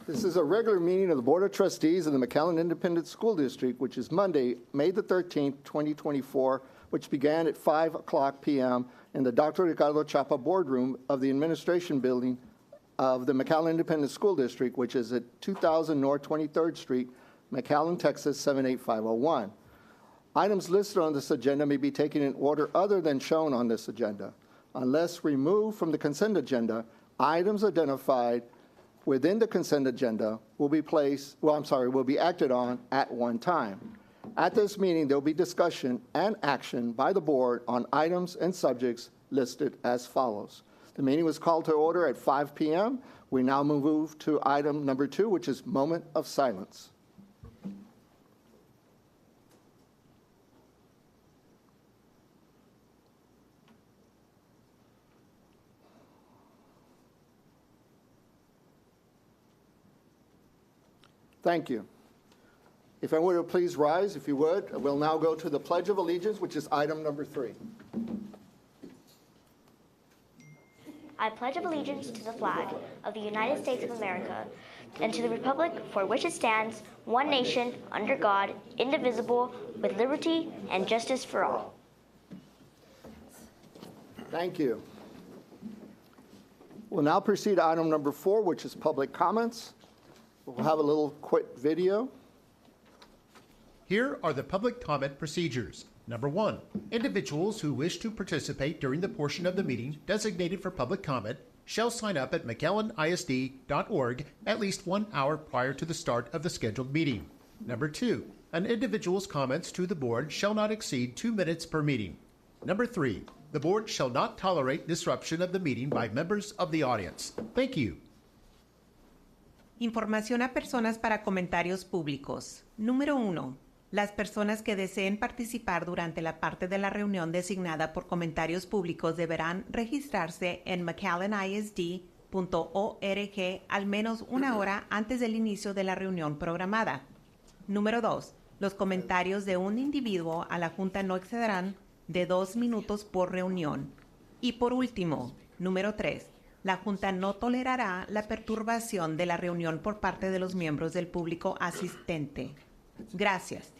This is a regular meeting of the Board of Trustees of the McAllen Independent School District, which is Monday, May the 13th, 2024, which began at 5:00 p.m. in the Dr. Ricardo Chapa Boardroom of the Administration Building of the McAllen Independent School District, which is at 2000 North 23rd Street, McAllen, Texas 78501. Items listed on this agenda may be taken in order other than shown on this agenda. Unless removed from the consent agenda, items identified within the consent agenda will be acted on at one time. At this meeting, there will be discussion and action by the board on items and subjects listed as follows. The meeting was called to order at 5 p.m. We now move to item number 2, which is moment of silence. Thank you. If I would please rise, if you would. We'll now go to the Pledge of Allegiance, which is item number 3. I pledge allegiance to the flag of the United States of America and to the republic for which it stands, one nation, under God, indivisible, with liberty and justice for all. Thank you. We'll now proceed to item number 4, which is public comments. We'll have a little quick video. Here are the public comment procedures. Number 1, individuals who wish to participate during the portion of the meeting designated for public comment shall sign up at McAllenISD.org at least 1 hour prior to the start of the scheduled meeting. Number 2, an individual's comments to the board shall not exceed 2 minutes per meeting. Number 3, the board shall not tolerate disruption of the meeting by members of the audience. Thank you. Información a personas para comentarios públicos. Número 1. Las personas que deseen participar durante la parte de la reunión designada por comentarios públicos deberán registrarse en McAllenISD.org al menos 1 hora antes del inicio de la reunión programada. Número 2. Los comentarios de un individuo a la Junta no excederán de 2 minutos por reunión. Y por último, número 3. La Junta no tolerará la perturbación de la reunión por parte de los miembros del público asistente. Gracias.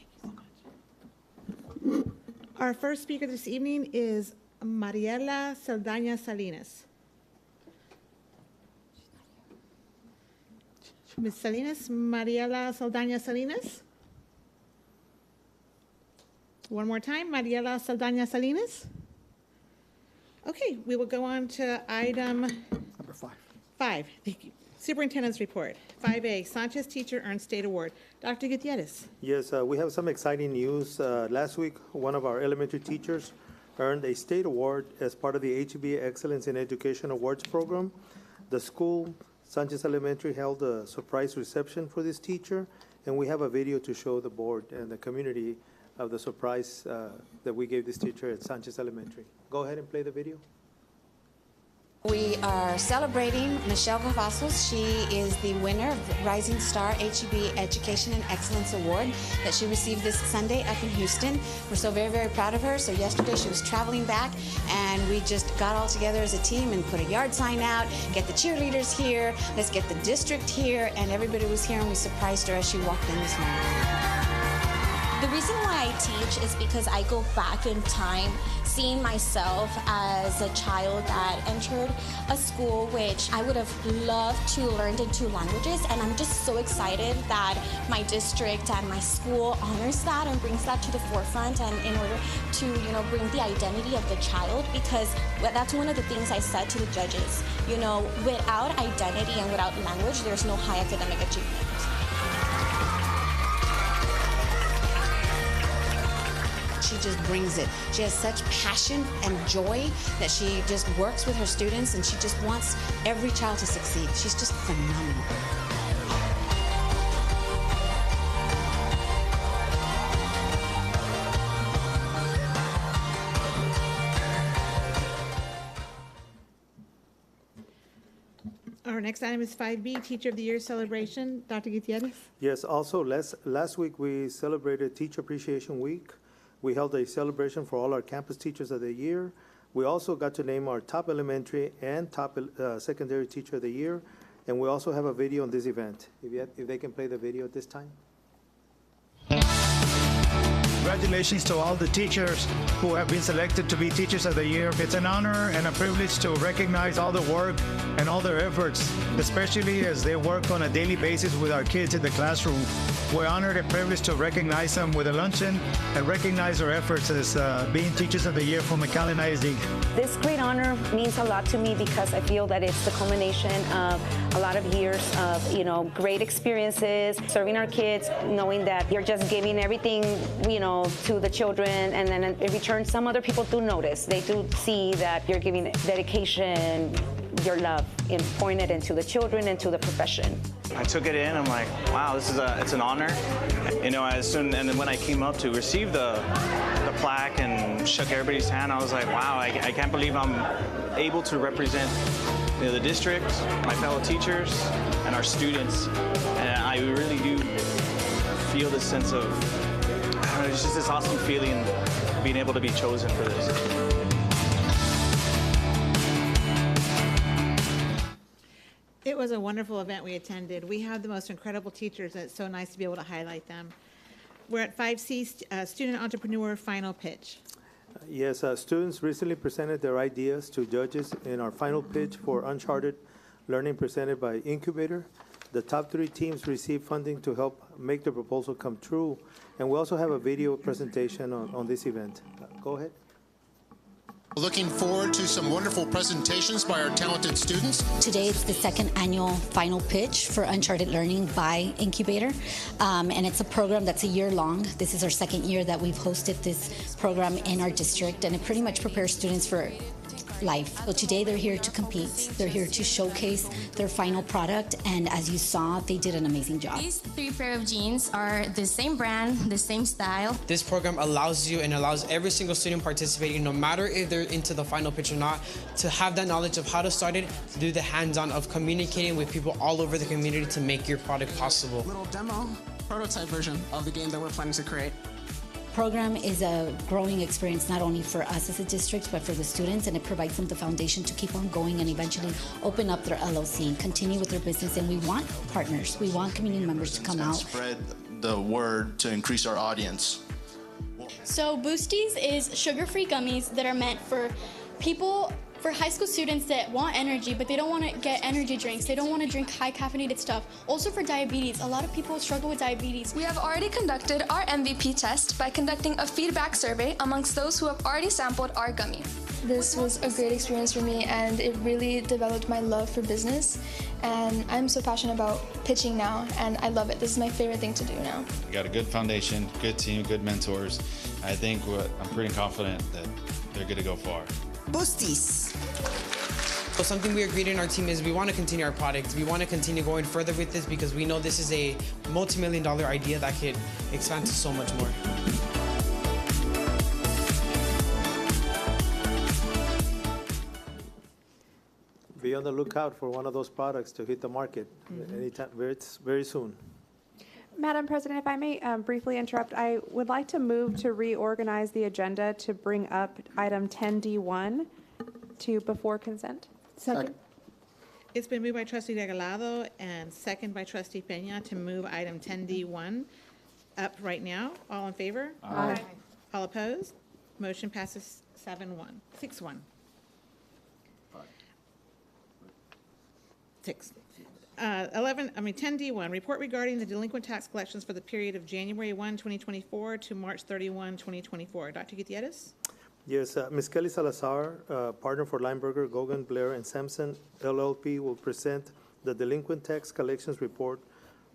Our first speaker this evening is Mariela Saldaña Salinas. Ms. Salinas, Mariela Saldaña Salinas. One more time, Mariela Saldaña Salinas. Okay, we will go on to item Number 5. 5. Thank you. Superintendent's report. 5A, Sanchez Teacher Earned State Award. Dr. Gutierrez. Yes, we have some exciting news. Last week, one of our elementary teachers earned a state award as part of the HEB Excellence in Education Awards program. The school, Sanchez Elementary, held a surprise reception for this teacher, and we have a video to show the board and the community of the surprise that we gave this teacher at Sanchez Elementary. Go ahead and play the video. We are celebrating Michelle Cavazos. She is the winner of the Rising Star HEB Education and Excellence Award that she received this Sunday up in Houston. We're so very, very proud of her. So yesterday she was traveling back, and we just got all together as a team and put a yard sign out, get the cheerleaders here, let's get the district here, and everybody was here, and we surprised her as she walked in this morning. The reason why I teach is because I go back in time, seeing myself as a child that entered a school which I would have loved to learn in 2 languages, and I'm just so excited that my district and my school honors that and brings that to the forefront, and in order to, bring the identity of the child, because that's one of the things I said to the judges. Without identity and without language, there's no high academic achievement. She just brings it. She has such passion and joy that she just works with her students, and she just wants every child to succeed. She's just phenomenal. Our next item is 5B, Teacher of the Year celebration. Dr. Gutierrez. Yes, also last week we celebrated Teacher Appreciation Week. We held a celebration for all our campus teachers of the year. We also got to name our top elementary and top secondary teacher of the year. And we also have a video on this event. If they can play the video at this time. Congratulations to all the teachers who have been selected to be Teachers of the Year. It's an honor and a privilege to recognize all the work and all their efforts, especially as they work on a daily basis with our kids in the classroom. We're honored and privileged to recognize them with a luncheon and recognize their efforts as being Teachers of the Year for McAllen ISD. This great honor means a lot to me because I feel that it's the culmination of a lot of years of, great experiences, serving our kids, knowing that you're just giving everything, to the children, and then in return, some other people do notice. They do see that you're giving dedication, your love, in pouring it into the children and to the profession. I took it in. I'm like, wow, it's an honor. And then when I came up to receive the plaque and shook everybody's hand, I was like, wow, I can't believe I'm able to represent the district, my fellow teachers, and our students. And I really do feel this sense of, it's just this awesome feeling being able to be chosen for this. It was a wonderful event we attended. We have the most incredible teachers, and it's so nice to be able to highlight them. We're at 5C, Student Entrepreneur Final Pitch. Yes, students recently presented their ideas to judges in our final pitch for Uncharted Learning presented by Incubator. The top 3 teams received funding to help make the proposal come true. And we also have a video presentation on this event. Go ahead. Looking forward to some wonderful presentations by our talented students. Today it's the second annual final pitch for Uncharted Learning by Incubator. And it's a program that's a year long. This is our second year that we've hosted this program in our district, and it pretty much prepares students for life. So today they're here to compete. They're here to showcase their final product, and as you saw, they did an amazing job. These 3 pair of jeans are the same brand, the same style. This program allows you and allows every single student participating, no matter if they're into the final pitch or not, to have that knowledge of how to start it, to do the hands-on of communicating with people all over the community to make your product possible. Little demo, prototype version of the game that we're planning to create. Program is a growing experience not only for us as a district but for the students, and it provides them the foundation to keep on going and eventually open up their LLC and continue with their business. And we want partners, we want community members to come out. Spread the word to increase our audience. So Boosties is sugar-free gummies that are meant for people, for high school students that want energy, but they don't want to get energy drinks. They don't want to drink high caffeinated stuff. Also for diabetes. A lot of people struggle with diabetes. We have already conducted our MVP test by conducting a feedback survey amongst those who have already sampled our gummy. This was a great experience for me, and it really developed my love for business. And I'm so passionate about pitching now, and I love it. This is my favorite thing to do now. We got a good foundation, good team, good mentors. I think I'm pretty confident that they're going to go far. Boosties. So something we agreed in our team is we want to continue our product. We want to continue going further with this because we know this is a multi-million-dollar idea that could expand to so much more. Be on the lookout for one of those products to hit the market anytime, very soon. Madam President, if I may briefly interrupt, I would like to move to reorganize the agenda to bring up item 10D1 to before consent. Second. It's been moved by Trustee Regalado and second by Trustee Peña to move item 10D1 up right now. All in favor? Aye. All opposed? Motion passes 6-1. 10D1, report regarding the delinquent tax collections for the period of January 1, 2024 to March 31, 2024. Dr. Gutierrez? Yes, Ms. Kelly Salazar, partner for Lineberger, Gogan, Blair, and Sampson, LLP, will present the delinquent tax collections report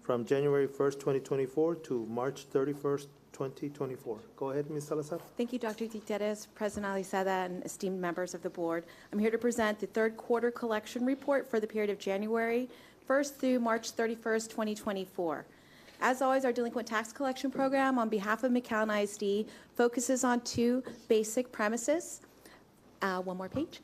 from January 1st, 2024 to March 31st, 2024. Go ahead, Ms. Salazar. Thank you, Dr. Gutierrez, President Alizada, and esteemed members of the board. I'm here to present the third quarter collection report for the period of January 1st through March 31st, 2024. As always, our delinquent tax collection program on behalf of McAllen ISD focuses on 2 basic premises. One more page.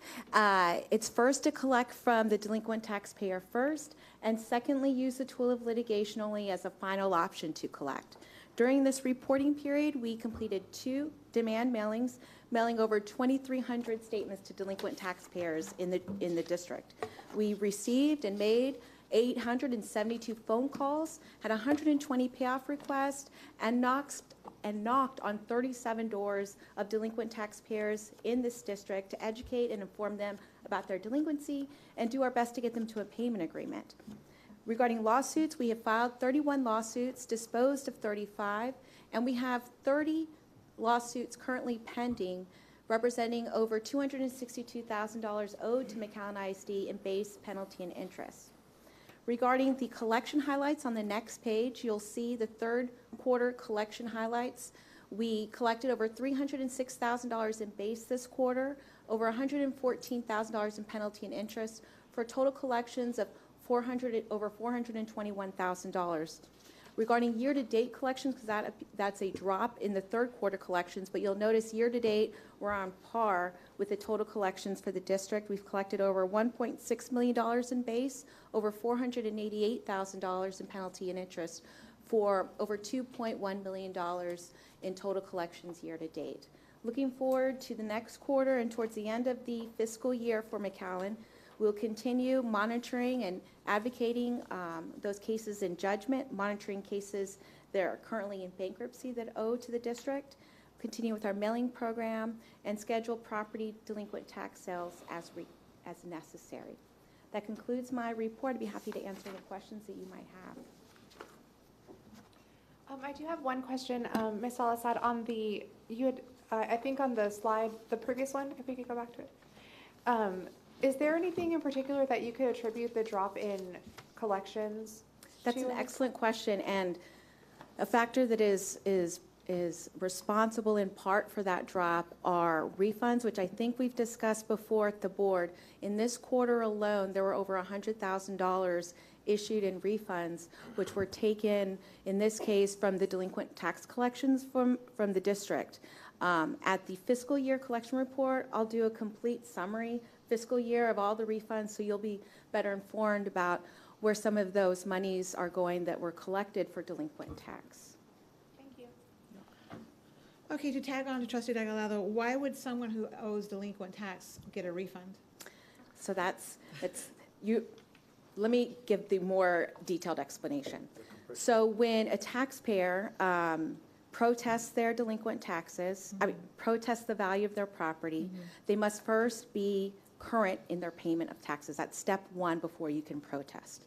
It's first to collect from the delinquent taxpayer first, and secondly, use the tool of litigation only as a final option to collect. During this reporting period, we completed 2 demand mailings, mailing over 2,300 statements to delinquent taxpayers in the district. We received and made 872 phone calls, had 120 payoff requests, and knocked on 37 doors of delinquent taxpayers in this district to educate and inform them about their delinquency and do our best to get them to a payment agreement. Regarding lawsuits, we have filed 31 lawsuits, disposed of 35, and we have 30 lawsuits currently pending, representing over $262,000 owed to McAllen ISD in base, penalty, and interest. Regarding the collection highlights on the next page, you'll see the third quarter collection highlights. We collected over $306,000 in base this quarter, over $114,000 in penalty and interest, for total collections of over $421,000. Regarding year-to-date collections, because that's a drop in the third quarter collections, but you'll notice year-to-date we're on par with the total collections for the district. We've collected over $1.6 million in base, over $488,000 in penalty and interest, for over $2.1 million in total collections year-to-date. Looking forward to the next quarter and towards the end of the fiscal year for McAllen, we'll continue monitoring and advocating those cases in judgment, monitoring cases that are currently in bankruptcy that owe to the district, continue with our mailing program, and schedule property delinquent tax sales as necessary. That concludes my report. I'd be happy to answer any questions that you might have. I do have one question, Ms. Salazar, on the, you had, I think on the slide, the previous one, if we could go back to it. Is there anything in particular that you could attribute the drop in collections to? That's an excellent question, and a factor that is responsible in part for that drop are refunds, which I think we've discussed before at the board. In this quarter alone, there were over $100,000 issued in refunds, which were taken, in this case, from the delinquent tax collections from the district. At the fiscal year collection report, I'll do a complete summary fiscal year of all the refunds, so you'll be better informed about where some of those monies are going that were collected for delinquent tax. Thank you. Okay, to tag on to Trustee Regalado, why would someone who owes delinquent tax get a refund? So let me give the more detailed explanation. So when a taxpayer protests their delinquent taxes, protests the value of their property, they must first be current in their payment of taxes. That's step one before you can protest.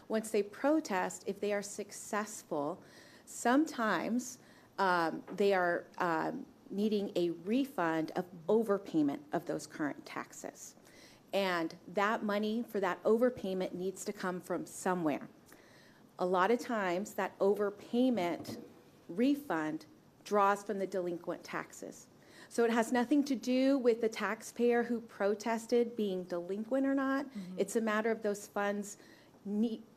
Once they protest, if they are successful, sometimes they are needing a refund of overpayment of those current taxes. And that money for that overpayment needs to come from somewhere. A lot of times that overpayment refund draws from the delinquent taxes. So it has nothing to do with the taxpayer who protested being delinquent or not. It's a matter of those funds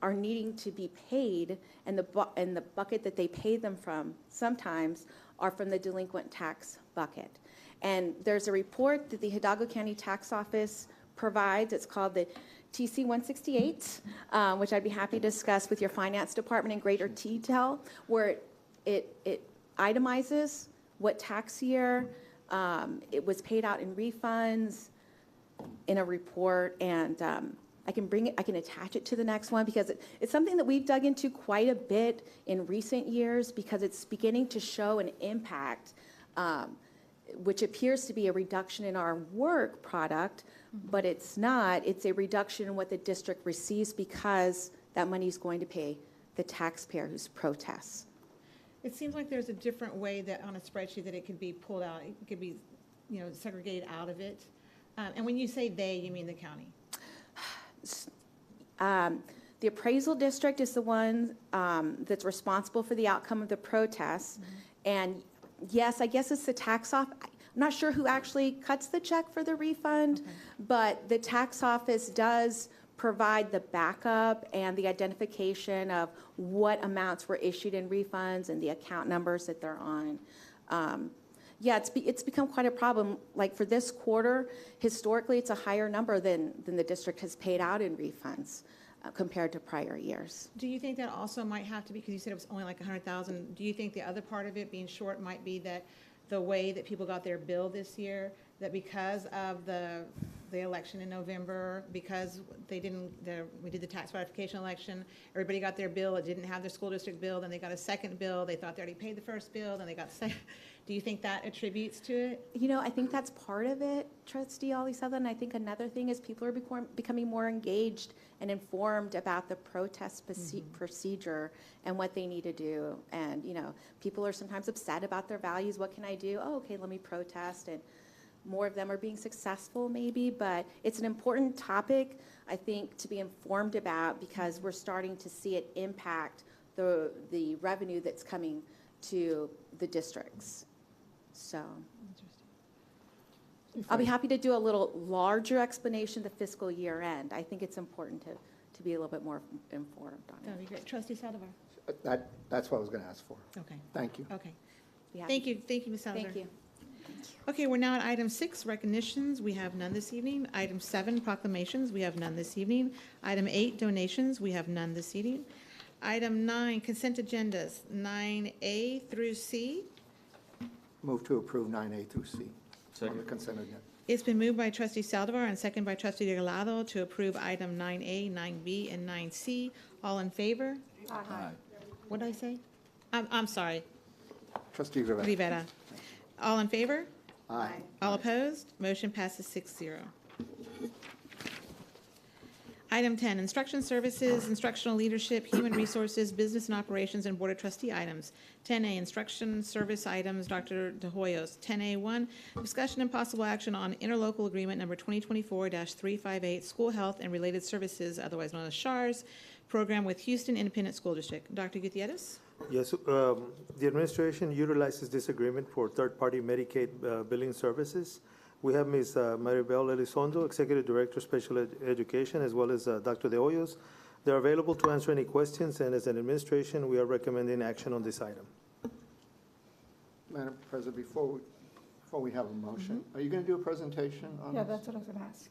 are needing to be paid, and the bucket that they pay them from sometimes are from the delinquent tax bucket. And there's a report that the Hidalgo County Tax Office provides. It's called the TC 168, which I'd be happy to discuss with your finance department in greater detail, where it itemizes what tax year it was paid out in refunds in a report, and I can attach it to the next one, because it's something that we've dug into quite a bit in recent years, because it's beginning to show an impact, which appears to be a reduction in our work product, but it's not. It's a reduction in what the district receives, because that money is going to pay the taxpayer who's protests. It seems like there's a different way that on a spreadsheet that it could be pulled out. It could be, segregated out of it. And when you say they, you mean the county? The appraisal district is the one that's responsible for the outcome of the protests. And yes, I guess it's the tax office. I'm not sure who actually cuts the check for the refund, but the tax office does provide the backup and the identification of what amounts were issued in refunds and the account numbers that they're on. Yeah, it's become quite a problem. Like for this quarter, historically, it's a higher number than the district has paid out in refunds compared to prior years. Do you think that also might have to be, because you said it was only like 100,000, do you think the other part of it being short might be that the way that people got their bill this year, that because of the election in November, because we did the tax ratification election, everybody got their bill, it didn't have their school district bill, then they got a second bill, they thought they already paid the first bill, then they got the second. Do you think that attributes to it? You know, I think that's part of it, Trustee Alisada, and I think another thing is people are becoming more engaged and informed about the protest procedure and what they need to do. And, you know, people are sometimes upset about their values. What can I do? Oh, okay, let me protest. And more of them are being successful maybe, but it's an important topic, I think, to be informed about because we're starting to see it impact the revenue that's coming to the districts. So I'll be happy to do a little larger explanation the fiscal year end. I think it's important to be a little bit more informed on it. That'd be great. Trustee Saldivar. That's what I was going to ask for. Okay. Thank you. Okay. Thank you, Ms. Saldivar. Thank you. Okay, we're now at item 6, recognitions. We have none this evening. Item 7, proclamations. We have none this evening. Item 8, donations. We have none this evening. Item 9, consent agendas, 9A through C. Move to approve 9A through C on the consent agenda. It's been moved by Trustee Saldivar and second by Trustee Regalado to approve item 9A, 9B, and 9C. All in favor? Aye. What did I say? I'm sorry. Trustee Rivera. Rivera. All in favor? Aye. All opposed? Motion passes 6-0. Item 10, instruction services, instructional leadership, human resources, business and operations, and board of trustee items. 10A, instruction service items, Dr. De Hoyos. 10A1, discussion and possible action on interlocal agreement number 2024-358, school health and related services, otherwise known as SHARS, program with Houston Independent School District. Dr. Gutierrez? Yes, the administration utilizes this agreement for third-party Medicaid billing services. We have Ms. Maribel Elizondo, Executive Director, Special Education, as well as Dr. De Hoyos. They're available to answer any questions, and as an administration, we are recommending action on this item. Madam President, before we have a motion, are you going to do a presentation on this? Yeah, that's what I was going to ask.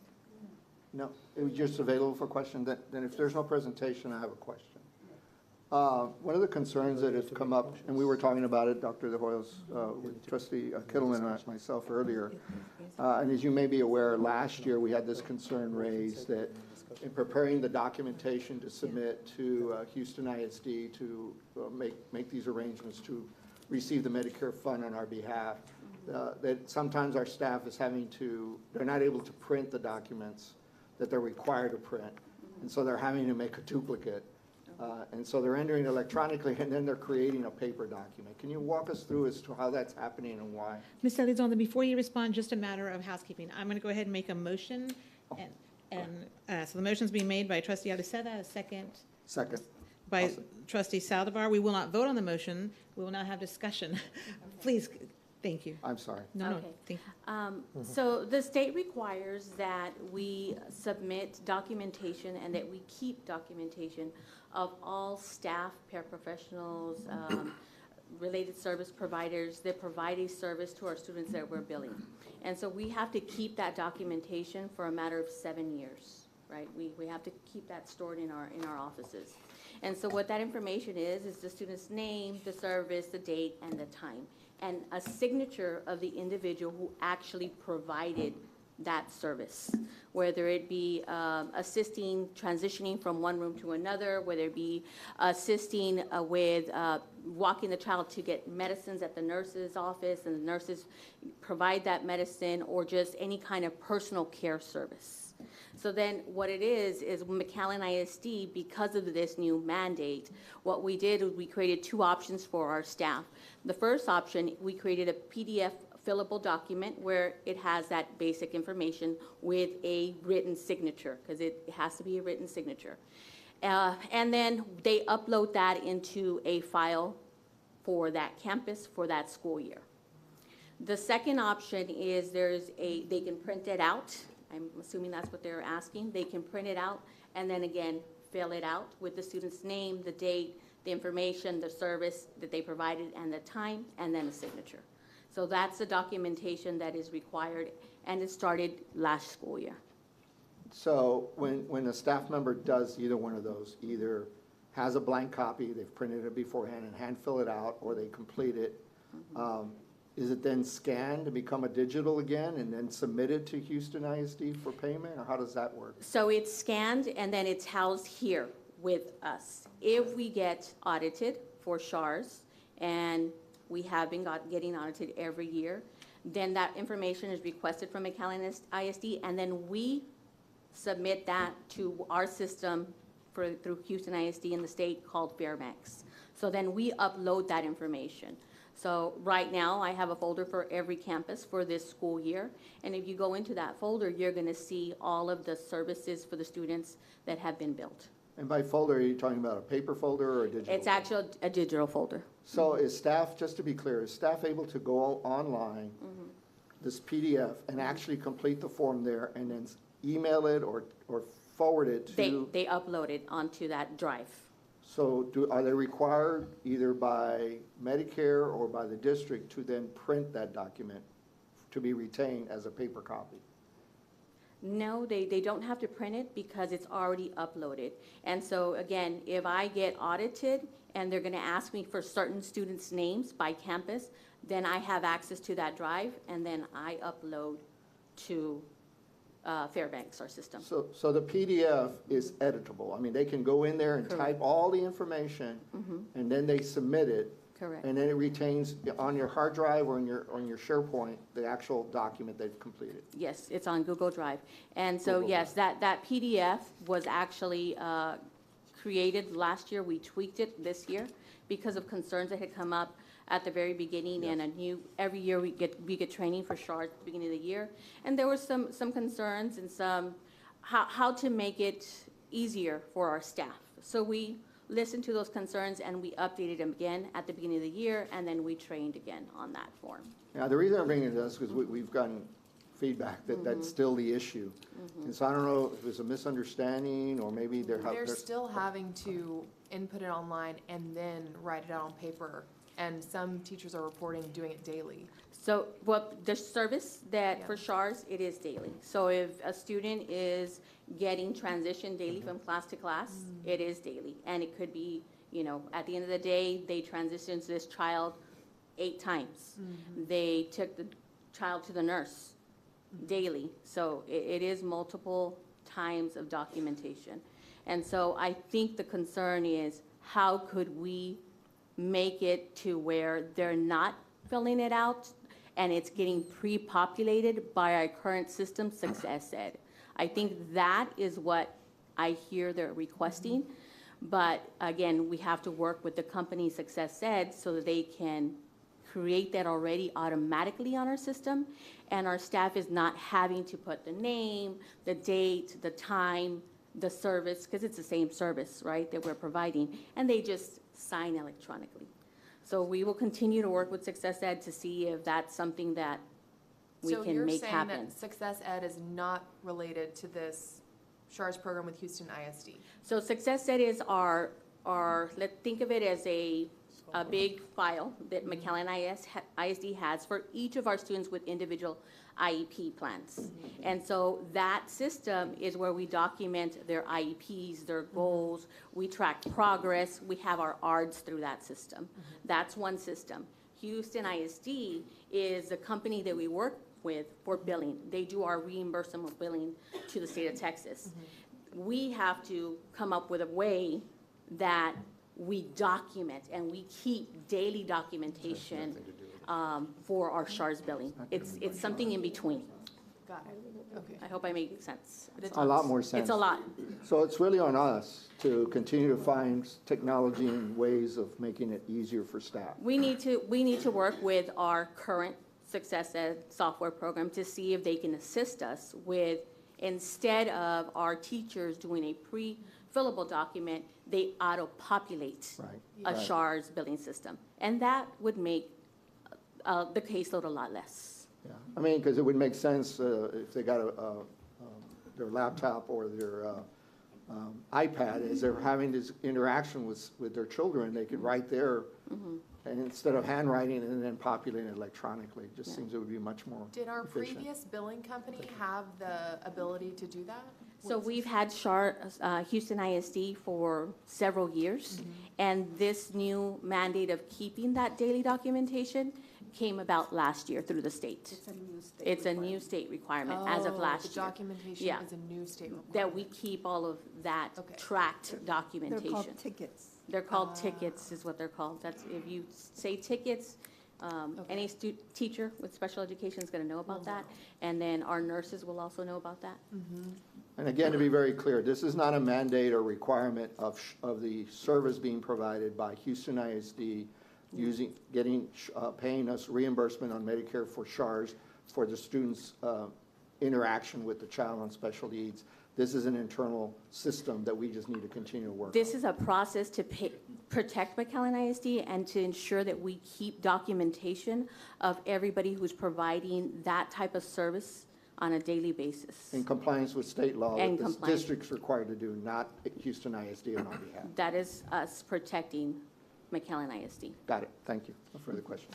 No, it was just available for question. Then if there's no presentation, I have a question. One of the concerns that has come up, and we were talking about it, Dr. De Hoyos, with Trustee Kittleman and myself earlier, and as you may be aware, last year we had this concern raised that in preparing the documentation to submit to Houston ISD to make these arrangements to receive the Medicare fund on our behalf, that sometimes our staff is they're not able to print the documents that they're required to print, and so they're having to make a duplicate. And so they're entering electronically, and then they're creating a paper document. Can you walk us through as to how that's happening and why? Ms. Elizondo, before you respond, just a matter of housekeeping. I'm going to go ahead and make a motion. So the motion's being made by Trustee Alisada, a second. Second. By Trustee Saldivar. We will not vote on the motion. We will not have discussion. Please, thank you. I'm sorry. No, Okay. thank you. So the state requires that we submit documentation and that we keep documentation of all staff, paraprofessionals, related service providers that provide a service to our students that we're billing. And so we have to keep that documentation for a matter of 7 years, right? We have to keep that stored in our offices. And so what that information is the student's name, the service, the date, and the time, and a signature of the individual who actually provided that service, whether it be assisting, transitioning from one room to another, whether it be assisting with walking the child to get medicines at the nurse's office and the nurses provide that medicine, or just any kind of personal care service. So then what it is McAllen ISD, because of this new mandate, what we did was we created 2 options for our staff. The first option, we created a PDF fillable document where it has that basic information with a written signature, because it has to be a written signature. And then they upload that into a file for that campus for that school year. The second option is they can print it out. I'm assuming that's what they're asking. They can print it out and then again fill it out with the student's name, the date, the information, the service that they provided, and the time, and then a signature. So that's the documentation that is required, and it started last school year. So when a staff member does either one of those, either has a blank copy, they've printed it beforehand and hand fill it out, or they complete it, is it then scanned to become a digital again and then submitted to Houston ISD for payment, or how does that work? So it's scanned and then it's housed here with us. If we get audited for SHARs, and we have been getting audited every year, then that information is requested from McAllen ISD, and then we submit that to our system through Houston ISD in the state called Fairbanks. So then we upload that information. So right now, I have a folder for every campus for this school year. And if you go into that folder, you're going to see all of the services for the students that have been built. And by folder, are you talking about a paper folder or a digital? It's actually a digital folder. So is staff, just to be clear, is staff able to go online, this PDF, and actually complete the form there and then email it or forward it to? They upload it onto that drive. So are they required either by Medicare or by the district to then print that document to be retained as a paper copy? No, they don't have to print it because it's already uploaded. And so again, if I get audited and they're going to ask me for certain students' names by campus, then I have access to that drive and then I upload to Fairbanks, our system. So the PDF is editable. I mean, they can go in there and type all the information, and then they submit it. Correct. And then it retains on your hard drive or on your SharePoint the actual document they've completed. Yes, it's on Google Drive. And so Google yes, that PDF was actually created last year. We tweaked it this year because of concerns that had come up at the very beginning, and every year we get training for SHARs at the beginning of the year, and there were some concerns and some how to make it easier for our staff. So we listened to those concerns and we updated them again at the beginning of the year, and then we trained again on that form. Now, the reason I'm bringing it up is because we've gotten feedback that that's still the issue. And so I don't know if it's a misunderstanding or maybe they're still having to input it online and then write it out on paper. And some teachers are reporting doing it daily. So, well, the service that for SHARs, it is daily. So if a student is getting transition daily from class to class, it is daily. And it could be, at the end of the day, they transitioned this child 8 times. They took the child to the nurse daily. So it is multiple times of documentation. And so I think the concern is how could we make it to where they're not filling it out and it's getting pre-populated by our current system, Success Ed. I think that is what I hear they're requesting. But again, we have to work with the company Success Ed so that they can create that already automatically on our system, and our staff is not having to put the name, the date, the time, the service, because it's the same service, right, that we're providing, and they just sign electronically. So we will continue to work with Success Ed to see if that's something that we can make happen. So you're saying that Success Ed is not related to this SHARS program with Houston ISD? So Success Ed is our think of it as a big file that McAllen ISD has for each of our students with individual IEP plans. And so that system is where we document their IEPs, their goals, we track progress, we have our ARDs through that system. That's one system. Houston ISD is the company that we work with for billing. They do our reimbursement billing to the state of Texas. We have to come up with a way that we document and we keep daily documentation for our SHARS billing. It's something in between. Got it. Okay. I hope I make sense. A lot more sense. It's a lot. So it's really on us to continue to find technology and ways of making it easier for staff. We need to work with our current Success Ed software program to see if they can assist us with, instead of our teachers doing a pre-fillable document, they auto-populate a SHARS billing system. And that would make the caseload a lot less. Yeah, I mean, because it would make sense if they got their laptop or their iPad, as they're having this interaction with their children, they could write there, and instead of handwriting and then populating it electronically, it just seems it would be much more Did our efficient. previous billing company have the ability to do that? So we've had Houston ISD for several years, and this new mandate of keeping that daily documentation came about last year through the state. It's a new state requirement as of last The year. documentation Yeah. is a new state requirement. That we keep all of that tracked documentation. They're called tickets. They're called tickets is what they're called. That's, if you say tickets, any teacher with special education is going to know about that. And then our nurses will also know about that. And again, to be very clear, this is not a mandate or requirement of the service being provided by Houston ISD paying us reimbursement on Medicare for SHARs for the students' interaction with the child on special needs. This is an internal system that we just need to continue to work This is a process to protect McAllen ISD and to ensure that we keep documentation of everybody who's providing that type of service on a daily basis. in compliance with state law that And the compliance. district's required to do, not Houston ISD on our behalf. That is us protecting McAllen ISD. Got it. Thank you. No further questions.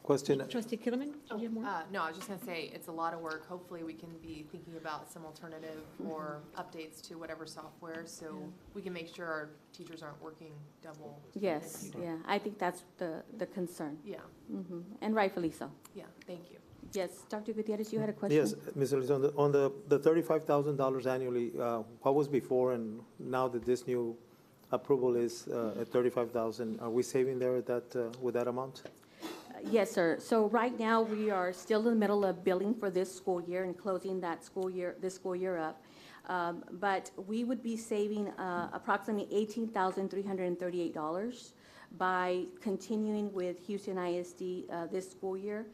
Question? Trustee Killerman, do you have more? No, I was just gonna say, it's a lot of work. Hopefully, we can be thinking about some alternative or updates to whatever software, so we can make sure our teachers aren't working double. Yes, yeah, I think that's the concern. Yeah, And rightfully so. yeah, thank you. Yes, Dr. Gutierrez, you had a question? Yes, Ms. Solis, on the $35,000 annually, what was before, and now that this new approval is at $35,000, are we saving there at that, with that amount? Yes, sir. So right now, we are still in the middle of billing for this school year and closing that this school year up. But we would be saving approximately $18,338 by continuing with Houston ISD this school year,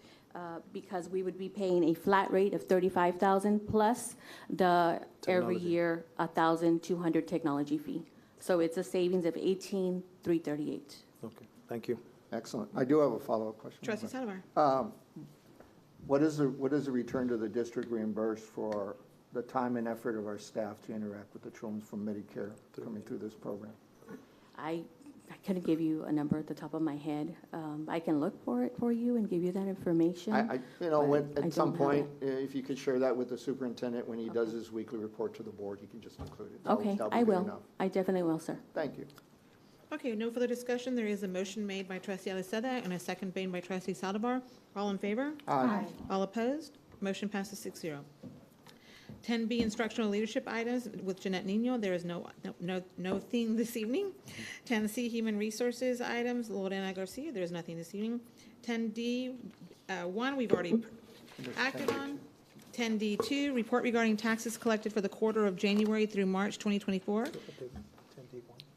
because we would be paying a flat rate of $35,000 plus the every Technology. year $1,200 technology fee. So it's a savings of $18,338. Okay, thank you. Excellent. I do have a follow-up question. Trustee Salazar. What is the return to the district reimbursed for the time and effort of our staff to interact with the children from Medicare coming through this program? I couldn't give you a number at the top of my head. I can look for it for you and give you that information. At some point, if you could share that with the superintendent when he does his weekly report to the board, he can just include it. Okay, That'll be I good will. enough. I definitely will, sir. Thank you. Okay, no further discussion. There is a motion made by Trustee Aliceta and a second made by Trustee Saldivar. All in favor? Aye. All opposed? Motion passes 6-0. 10B, instructional leadership items with Jeanette Nino. There is no thing this evening. 10C, human resources items, Lorena Garcia. There is nothing this evening. 10D, 1, we've already acted on. 10D2, report regarding taxes collected for the quarter of January through March 2024.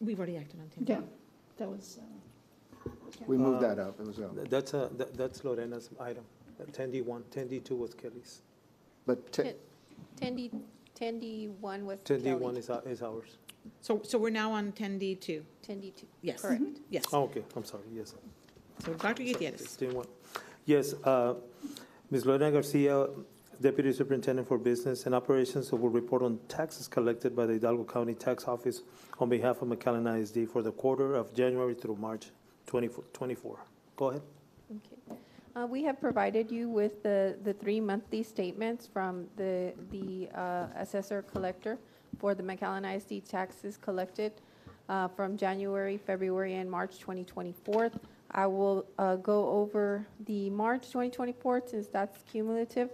We've already acted on 10D. Yeah, that was. We moved that up. It was That's Lorena's item. 10D1, 10D2 was Kelly's. But 10D1 was 10D1 is ours. So we're now on 10D2. 10D2. Yes. Correct. Yes. Oh, okay, I'm sorry, yes. So Dr. Gutierrez. 10D1. Yes, Ms. Lorena Garcia, Deputy Superintendent for Business and Operations, will report on taxes collected by the Hidalgo County Tax Office on behalf of McAllen ISD for the quarter of January through March 2024. Go ahead. Okay. We have provided you with the 3 monthly statements from the assessor collector for the McAllen ISD taxes collected from January, February, and March 2024. I will go over the March 2024 since that's cumulative,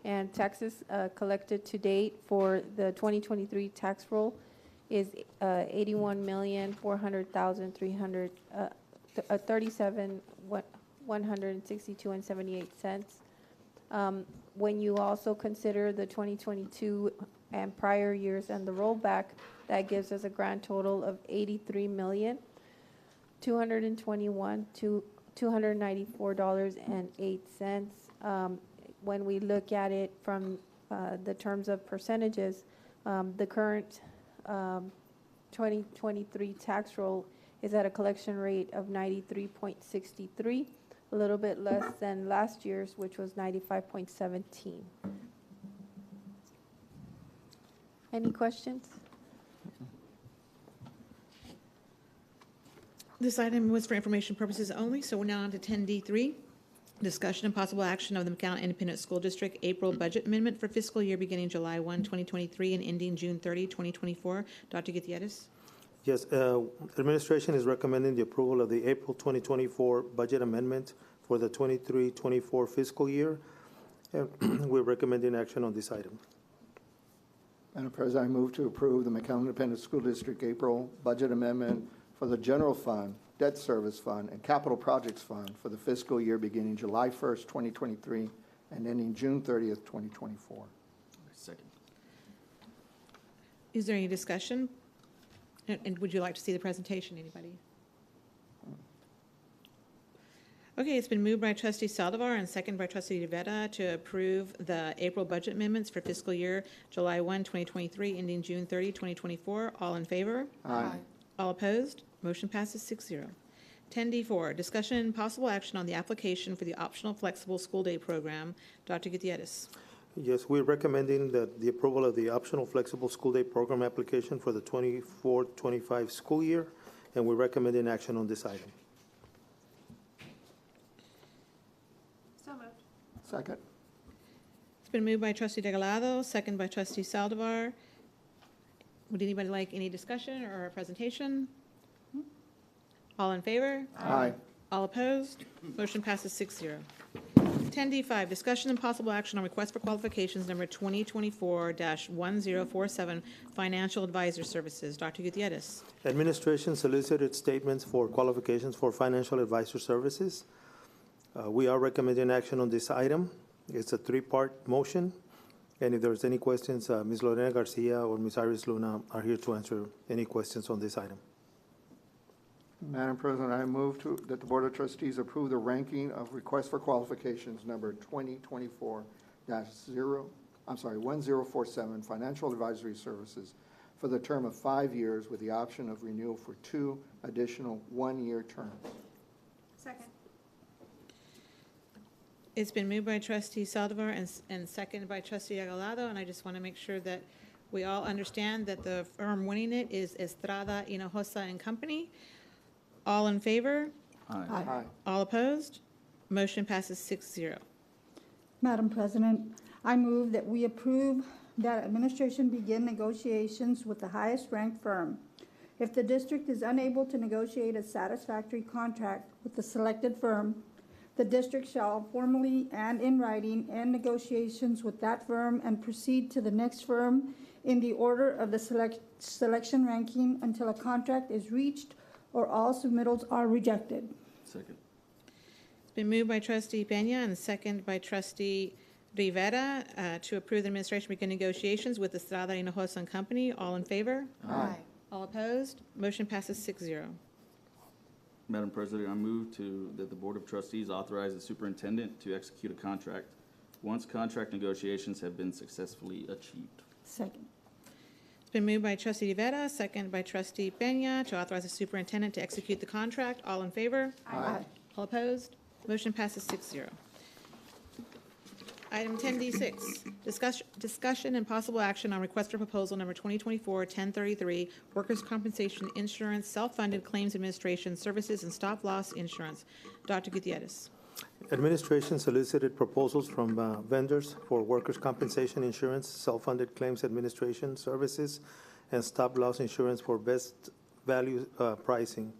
and taxes collected to date for the 2023 tax roll is $81,437,162.78. When you also consider the 2022 and prior years and the rollback, that gives us a grand total of $83,221,294.08. When we look at it from the terms of percentages, the current 2023 tax roll is at a collection rate of 93.63, a little bit less than last year's, which was 95.17. Any questions? This item was for information purposes only, so we're now on to 10D3. Discussion and possible action of the McAllen Independent School District April budget amendment for fiscal year beginning July 1, 2023 and ending June 30, 2024. Dr. Gutierrez. Yes, administration is recommending the approval of the April 2024 budget amendment for the 23-24 fiscal year. And we're recommending action on this item. Madam President, I move to approve the McAllen Independent School District April budget amendment for the general fund, debt service fund, and capital projects fund for the fiscal year beginning July 1st, 2023, and ending June 30th, 2024. Second. Is there any discussion? And would you like to see the presentation, anybody? Okay, it's been moved by trustee Saldivar and second by trustee Rivera to approve the April budget amendments for fiscal year July 1, 2023, ending June 30, 2024. All in favor? Aye. All opposed? Motion passes 6-0. 10D4, discussion and possible action on the application for the optional flexible school day program. Dr. Gutierrez. Yes, we're recommending that the approval of the optional flexible school day program application for the 24-25 school year, and we're recommending action on this item. So moved. Second. It's been moved by trustee Regalado, second by trustee Saldivar. Would anybody like any discussion or a presentation? All in favor? Aye. All opposed? Motion passes 6-0. 10D5, discussion and possible action on request for qualifications number 2024-1047, financial advisor services. Dr. Gutierrez. Administration solicited statements for qualifications for financial advisor services. We are recommending action on this item. It's a three-part motion, and if there's any questions, Ms. Lorena Garcia or Ms. Iris Luna are here to answer any questions on this item. Madam President, I move that the Board of Trustees approve the ranking of requests for qualifications number 1047, financial advisory services for the term of 5 years with the option of renewal for 2 additional one-year terms. Second. It's been moved by trustee Saldivar and seconded by trustee Regalado, and I just want to make sure that we all understand that the firm winning it is Estrada Hinojosa and Company. All in favor? Aye. Aye. All opposed? Motion passes 6-0. Madam President, I move that we approve that administration begin negotiations with the highest-ranked firm. If the district is unable to negotiate a satisfactory contract with the selected firm, the district shall formally and in writing end negotiations with that firm and proceed to the next firm in the order of the selection ranking until a contract is reached or all submittals are rejected. Second. It's been moved by trustee Peña and seconded by trustee Rivera to approve the administration begin negotiations with Estrada Hinojosa and Company. All in favor? Aye. All opposed? Motion passes 6-0. Madam President, I move that the Board of Trustees authorize the superintendent to execute a contract once contract negotiations have been successfully achieved. Second. It's been moved by trustee Rivera, seconded by trustee Peña to authorize the superintendent to execute the contract. All in favor? Aye. All opposed? Motion passes 6-0. Item 10D6, discussion and possible action on request for proposal number 2024-1033, workers' compensation insurance, self-funded claims administration services, and stop-loss insurance. Dr. Gutierrez. Administration solicited proposals from vendors for workers' compensation insurance, self-funded claims administration services, and stop-loss insurance for best value pricing.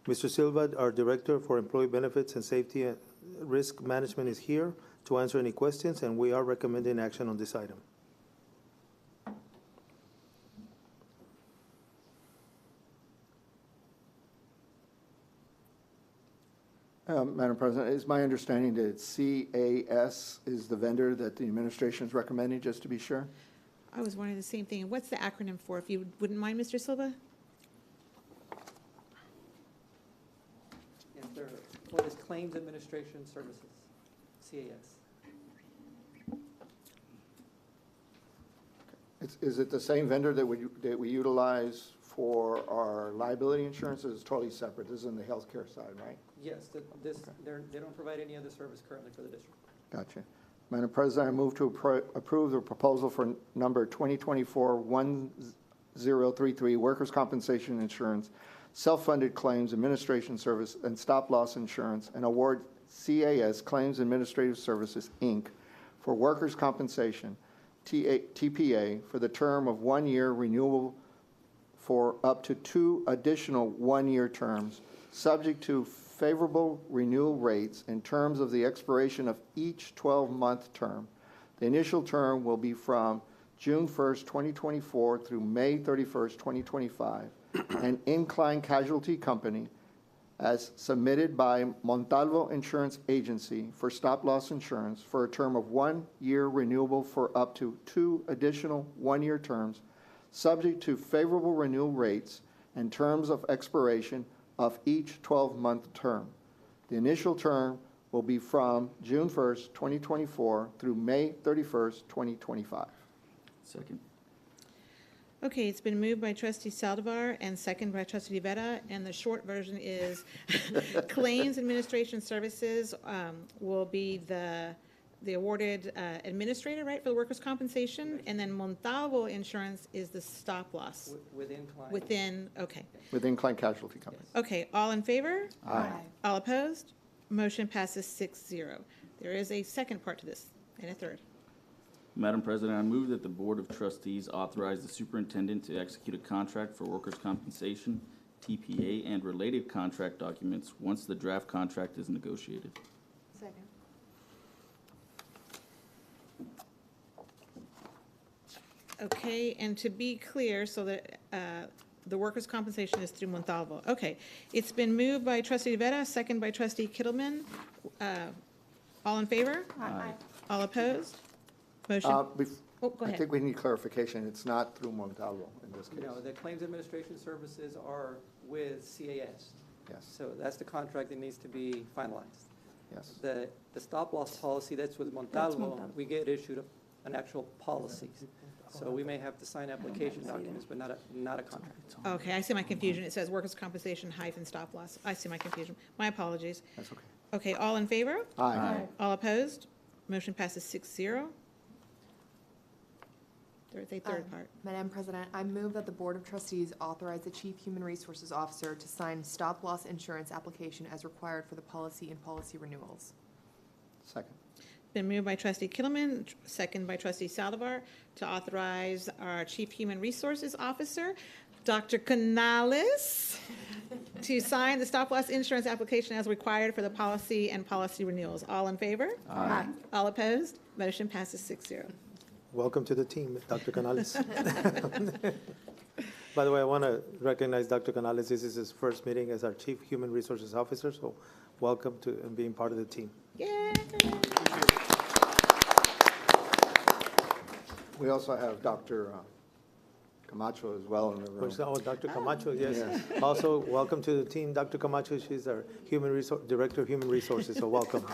Mr. Silva, our Director for Employee Benefits and Safety and Risk Management, is here to answer any questions, and we are recommending action on this item. Madam President, it's my understanding that CAS is the vendor that the administration is recommending, just to be sure? I was wondering the same thing. What's the acronym for, if you wouldn't mind, Mr. Silva? Yes, there, what is Claims Administration Services, CAS. Is it the same vendor that we utilize for our liability insurance, or is it totally separate? This is on the healthcare side, right? Yes, they don't provide any other service currently for the district. Gotcha. Madam President, I move to approve the proposal for number 2024-1033, workers' compensation insurance, self-funded claims administration service, and stop-loss insurance, and award CAS Claims Administrative Services, Inc. for workers' compensation, TPA, for the term of 1 year, renewable for up to 2 additional one-year terms, subject to favorable renewal rates and terms of the expiration of each 12-month term. The initial term will be from June 1st, 2024 through May 31st, 2025, and Incline Casualty Company as submitted by Montalvo Insurance Agency for stop-loss insurance for a term of 1 year renewable for up to 2 additional 1-year terms, subject to favorable renewal rates and terms of expiration of each 12-month term. The initial term will be from June 1st, 2024 through May 31st, 2025. Second. Okay, it's been moved by trustee Saldivar and second by trustee Rivera, and the short version is claims administration services will be the awarded administrator, right, for the workers' compensation, and then Montalvo Insurance is the stop loss. Within Klein. Within, okay. With Incline Casualty Company. Okay, all in favor? Aye. All opposed? Motion passes 6-0. There is a second part to this, and a third. Madam President, I move that the Board of Trustees authorize the superintendent to execute a contract for workers' compensation, TPA, and related contract documents once the draft contract is negotiated. Second. Okay, and to be clear, so that the workers' compensation is through Montalvo. Okay, it's been moved by trustee Rivera, second by trustee Kittleman. All in favor? Aye. All opposed? Motion, Oh, go I ahead. think we need clarification. It's not through Montalvo in this case. No, the claims administration services are with CAS. Yes, So that's the contract that needs to be finalized. yes. The stop-loss policy, that's with Montalvo. Montalvo. We get issued an actual policy. So we may have to sign application documents, but not a contract. Okay, I see my confusion. It says workers' compensation hyphen stop loss. I see my confusion. My apologies. That's okay. Okay, all in favor? Aye. All opposed? Motion passes 6-0. There's a third part. Madam President, I move that the Board of Trustees authorize the Chief Human Resources Officer to sign stop-loss insurance application as required for the policy and policy renewals. Second. Been moved by trustee Kittleman, second by trustee Saldivar, to authorize our Chief Human Resources Officer, Dr. Canales, to sign the stop-loss insurance application as required for the policy and policy renewals. All in favor? Aye. All opposed? Motion passes 6-0. Welcome to the team, Dr. Canales. By the way, I want to recognize Dr. Canales. This is his first meeting as our Chief Human Resources Officer, so welcome to and being part of the team. Yay! We also have Dr. Camacho as well in the room. Oh, Dr. Camacho, yes. Yes. Also, welcome to the team, Dr. Camacho. She's our Director of Human Resources, so welcome.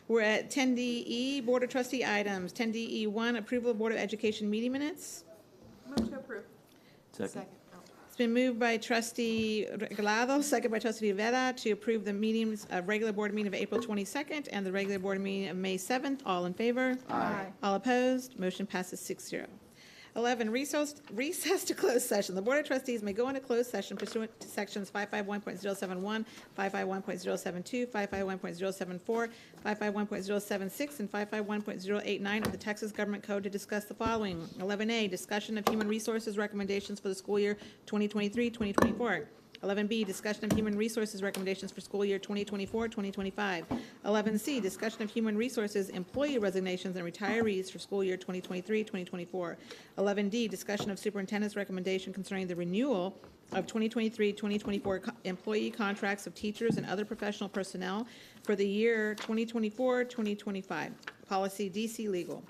We're at 10DE, Board of Trustee items. 10DE1, approval of Board of Education meeting minutes. Move to approve. Second. It's been moved by trustee Regalado, second by trustee Rivera, to approve the meetings, regular board meeting of April 22nd and the regular board meeting of May 7th. All in favor? Aye. All opposed? Motion passes 6-0. 11, recess to closed session. The Board of Trustees may go into closed session pursuant to sections 551.071, 551.072, 551.074, 551.076, and 551.089 of the Texas Government Code to discuss the following. 11A, discussion of human resources recommendations for the school year 2023-2024. 11B, discussion of human resources recommendations for school year 2024-2025. 11C, discussion of human resources employee resignations and retirees for school year 2023-2024. 11D, discussion of superintendent's recommendation concerning the renewal of 2023-2024 employee contracts of teachers and other professional personnel for the year 2024-2025. Policy DC Legal.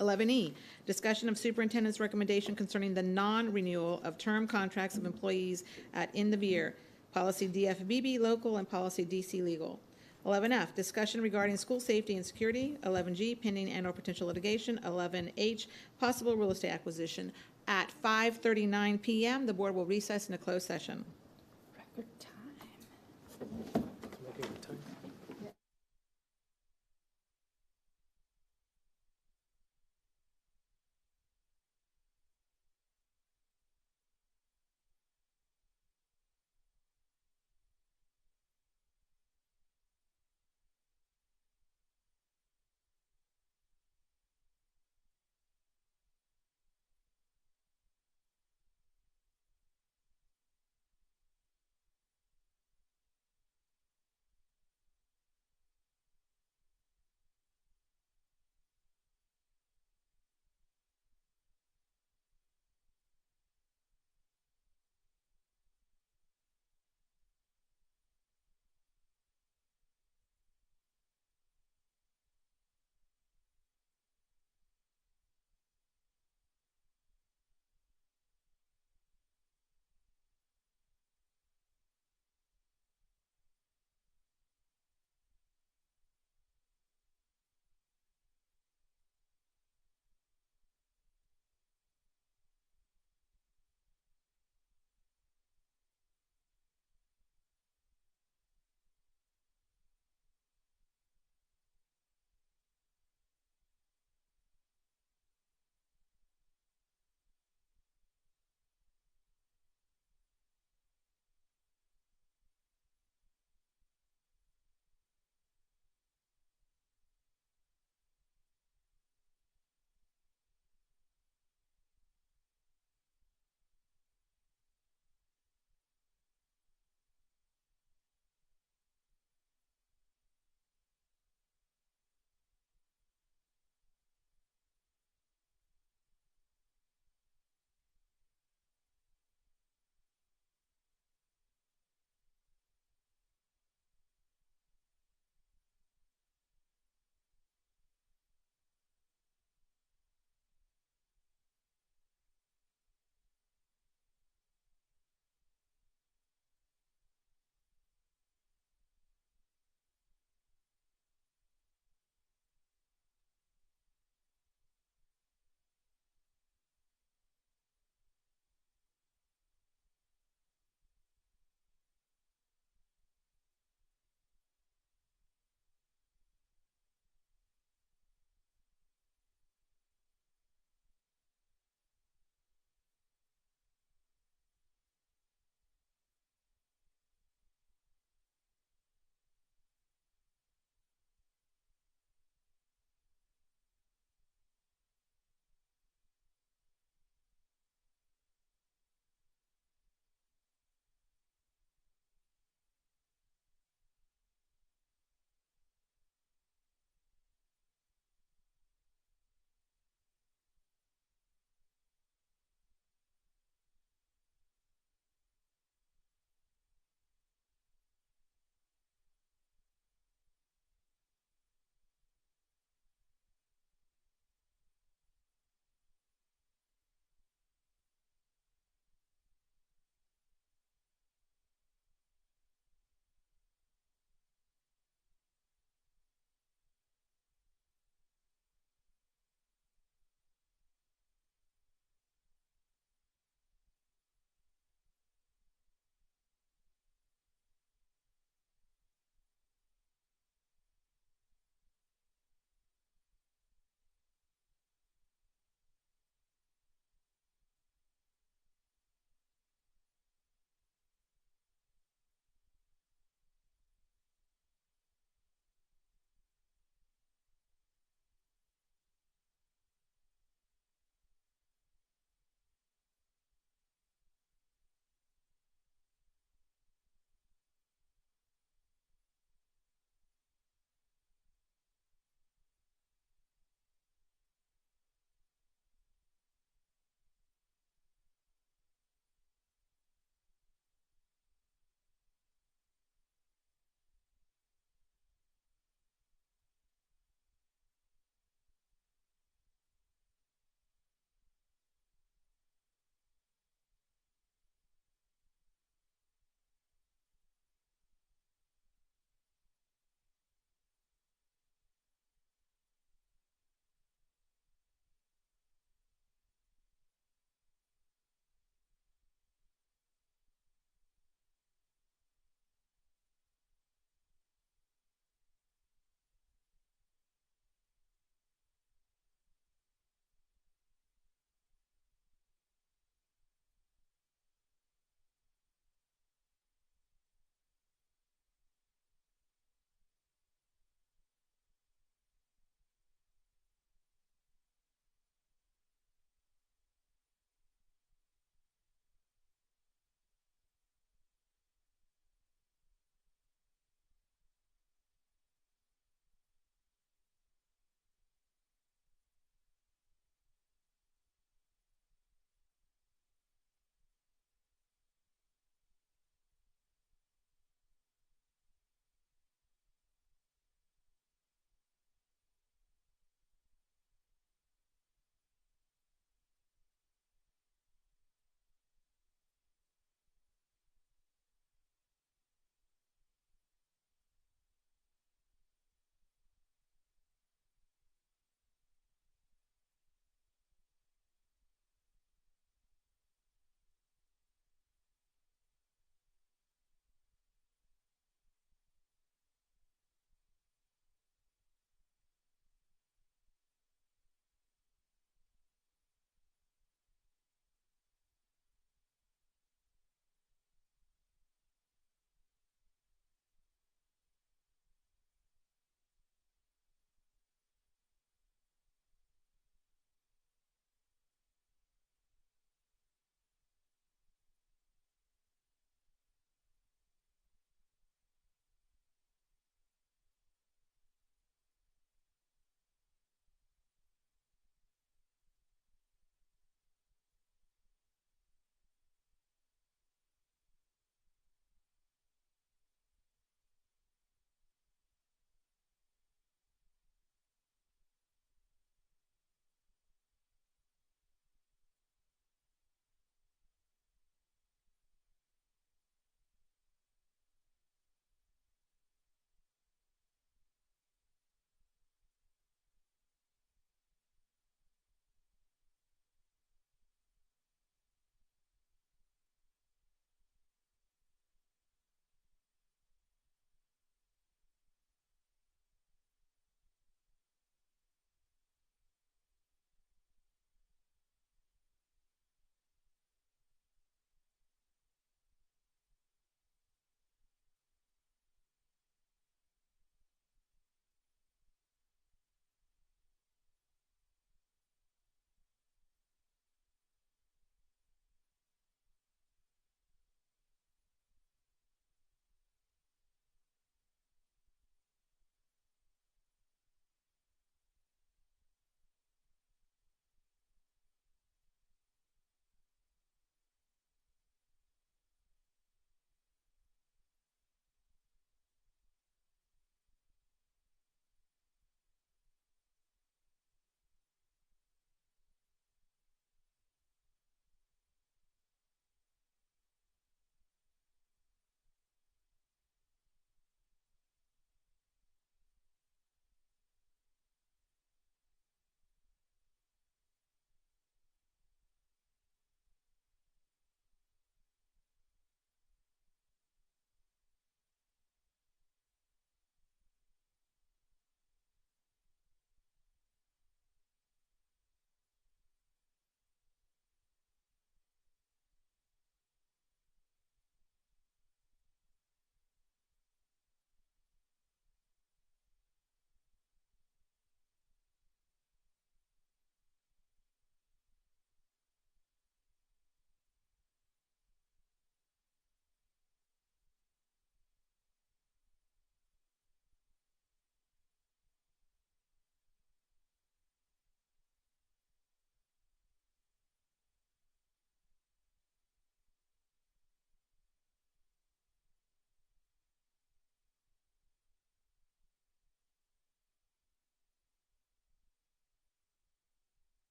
11E, discussion of superintendent's recommendation concerning the non-renewal of term contracts of employees at end of year, policy DFBB local and policy DC legal. 11F, discussion regarding school safety and security. 11G, pending and or potential litigation. 11H, possible real estate acquisition. At 5:39 p.m., the board will recess in a closed session. Record time. Making the time.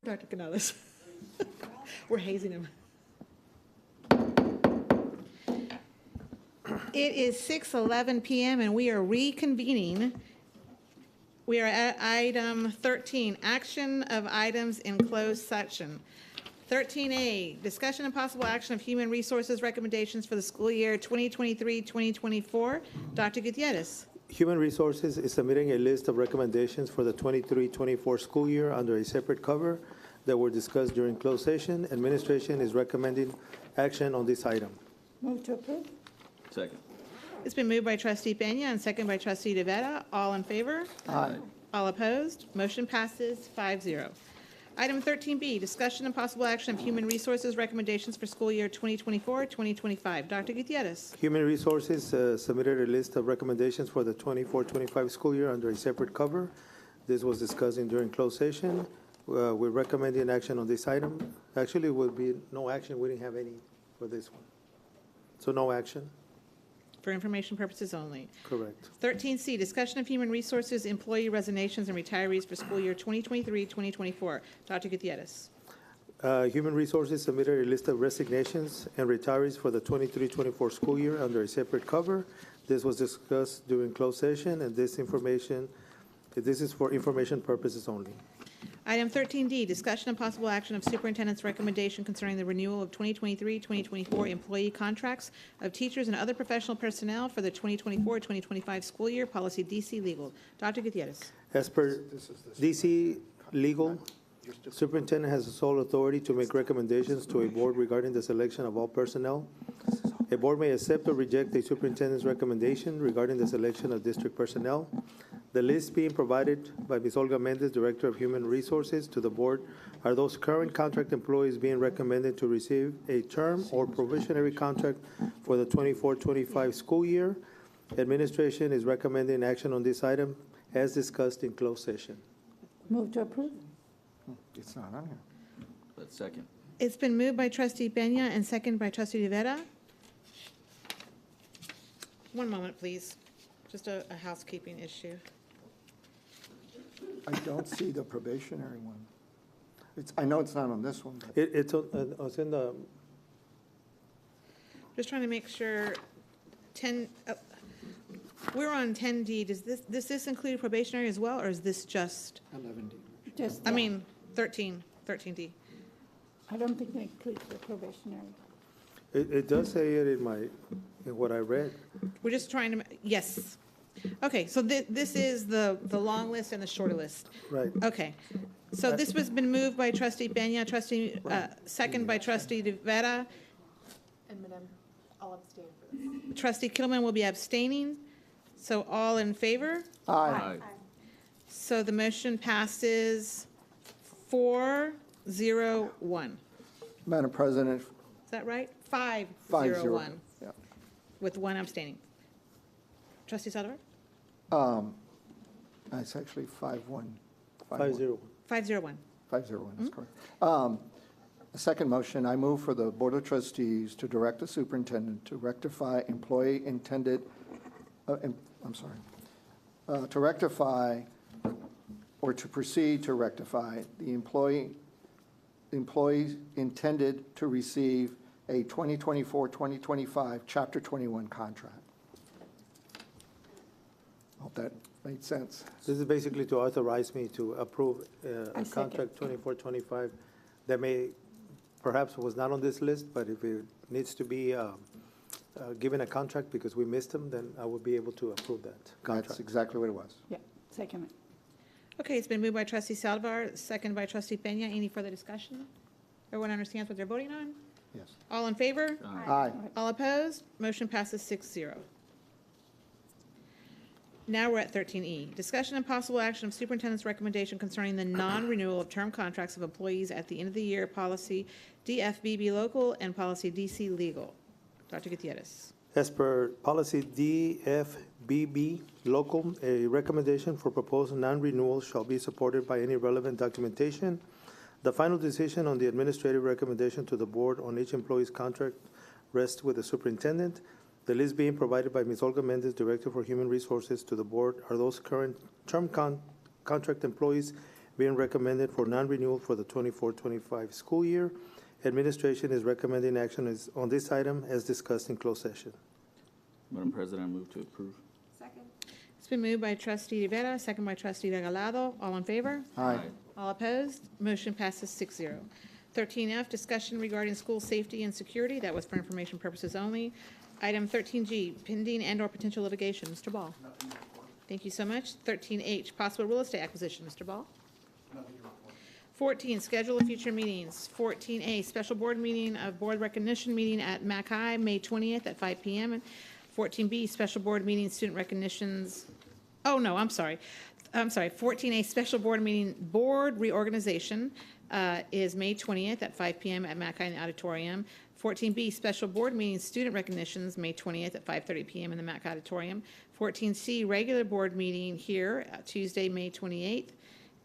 Dr. Canales. We're hazing him. It is 6:11 PM and we are reconvening. We are at item 13, action of items in closed session. 13A, discussion and possible action of human resources recommendations for the school year 2023-2024. Dr. Gutierrez. Human Resources is submitting a list of recommendations for the 23-24 school year under a separate cover that were discussed during closed session. Administration is recommending action on this item. Move to approve. Second. It's been moved by Trustee Peña and second by Trustee DeVetta. All in favor? Aye. All opposed? Motion passes 5-0. Item 13B, discussion and possible action of human resources recommendations for school year 2024-2025. Dr. Gutierrez. Human Resources submitted a list of recommendations for the 24-25 school year under a separate cover. This was discussed during closed session. We're recommending action on this item. Actually, would be no action. We didn't have any for this one. So no action. For information purposes only. Correct. 13C, discussion of human resources, employee resignations, and retirees for school year 2023-2024. Dr. Gutierrez. Human Resources submitted a list of resignations and retirees for the 23-24 school year under a separate cover. This was discussed during closed session, and this is for information purposes only. Item 13D, discussion and possible action of superintendent's recommendation concerning the renewal of 2023-2024 employee contracts of teachers and other professional personnel for the 2024-2025 school year, policy DC legal. Dr. Gutierrez. As per DC legal, superintendent has the sole authority to make recommendations to a board regarding the selection of all personnel. A board may accept or reject a superintendent's recommendation regarding the selection of district personnel. The list being provided by Ms. Olga Mendez, Director of Human Resources, to the board are those current contract employees being recommended to receive a term or probationary contract for the 24-25 school year. Administration is recommending action on this item as discussed in closed session. Move to approve. It's not on here. Let's second. It's been moved by Trustee Peña and second by Trustee Rivera. One moment, please. Just a housekeeping issue. I don't see the probationary one. I know it's not on this one. But It's in the, Just trying to make sure, we're on 10D. Does this include probationary as well, or is this just? 11D. Just, I mean, 13D. I don't think it includes the probationary. it does say it in what I read. We're just trying to, yes. Okay, so this is the long list and the shorter list. Right. Okay. So this was been moved by Trustee Peña, second by Trustee DeVetta. And Madam, I'll abstain for this. Trustee Kittleman will be abstaining. So all in favor? Aye. So the motion passes 4-0-1. Madam President, Is that right? 5-0-1. 5-0. Yeah. With one abstaining. Trustee Saldivar? It's actually 5-1. 5-0. 5-0-1. 501, that's correct. The second motion, I move for the Board of Trustees to direct the superintendent to rectify employee intended, to rectify or to proceed to rectify the employees intended to receive a 2024-2025 Chapter 21 contract. Hope that made sense. This is basically to authorize me to approve I a second. contract 24-25 that may, perhaps was not on this list, but if it needs to be given a contract because we missed them, then I would be able to approve that That's contract. exactly what it was. Yeah, second it. Okay, it's been moved by Trustee Saldivar, second by Trustee Peña. Any further discussion? Everyone understands what they're voting on? Yes. All in favor? Aye. All opposed? Motion passes 6-0. Now we're at 13E. Discussion and possible action of superintendent's recommendation concerning the non-renewal of term contracts of employees at the end of the year, policy DFBB local and policy DC legal. Dr. Gutierrez. As per policy DFBB local, a recommendation for proposed non-renewal shall be supported by any relevant documentation. The final decision on the administrative recommendation to the board on each employee's contract rests with the superintendent. The list being provided by Ms. Olga Mendez, Director for Human Resources, to the board are those current term contract employees being recommended for non-renewal for the 24-25 school year. Administration is recommending action on this item as discussed in closed session. Madam President, I move to approve. It's been moved by trustee Rivera, second by trustee Regalado. All in favor? Aye. All opposed? Motion passes 6-0. 13F, discussion regarding school safety and security. That was for information purposes only. Item 13G, pending and/or potential litigation. Mr. Ball. Thank you so much. 13H, possible real estate acquisition. Mr. Ball. 14, schedule of future meetings. 14A, special board meeting of board recognition meeting at McAllen, May 20th at 5 p.m. 14B, special board meeting, student recognitions. Oh, no, I'm sorry. 14A, special board meeting, board reorganization is May 20th at 5 p.m. at McAllen Auditorium. 14B, special board meeting, student recognitions, May 20th at 5:30 p.m. in the MAC Auditorium. 14C, regular board meeting here, Tuesday, May 28th,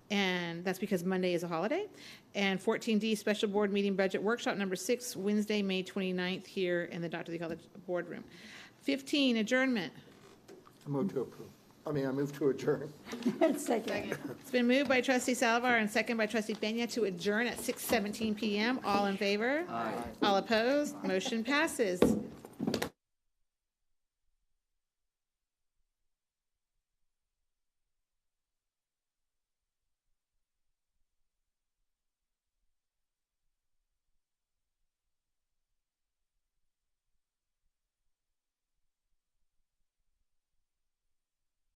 and that's because Monday is a holiday. And 14D, special board meeting, budget workshop number 6, Wednesday, May 29th, here in the Dr. Lee College boardroom. 15, adjournment. I move to approve. I move to adjourn. Second. It's been moved by trustee Salazar and second by trustee Peña to adjourn at 6:17 p.m. All in favor? Aye. All opposed? Motion passes.